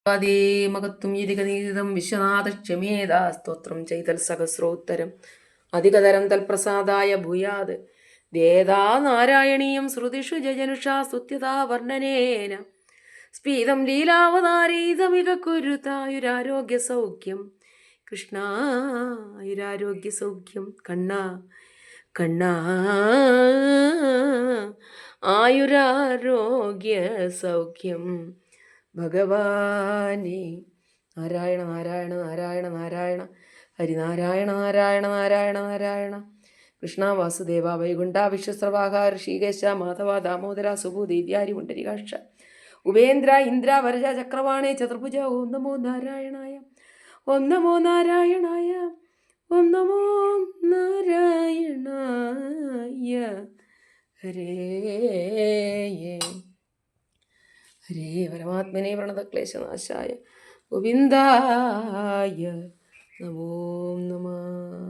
അതേ മഹത്വം യതികനീതം വിശ്വനാഥക്ഷമേതാ സ്തോത്രം ചെയ്തൽ സഹസ്രോത്തരം അധികതരം തൽപ്രസാദായ ഭൂയാത് ദേദാ നാരായണീയം ശ്രുതിഷു ജജനുഷാ സ്തുത്യതാ വർണ്ണനേന സ്ഫീതം ലീലാവതാരീതമിക കുരുതായുരാരോഗ്യ സൗഖ്യം കൃഷ്ണായുരാരോഗ്യ സൗഖ്യം കണ്ണ ആയുരാരോഗ്യ സൗഖ്യം ഭഗവാനെ. നാരായണ നാരായണ നാരായണ നാരായണ ഹരിനാരായണ നാരായണ നാരായണ നാരായണ കൃഷ്ണ വാസുദേവ വൈകുണ്ഠ വിശ്വസ്രവാഹ ഋഷികേശ മാധവ ദാമോദര സുഭൂതി ഇത്യാരി പുണ്ടരീകാക്ഷ ഉപേന്ദ്ര ഇന്ദ്ര വരജ ചക്രവാണേ ചതുർഭുജ ഓം നമോ നാരായണായ ഓം നമോ നാരായണായ ഓം നമോ നാരായണായ ഹരേ ഹരേ പരമാത്മനെ പ്രണതക്ലേശനാശായ ഗോവിന്ദായ നമോ നമഃ.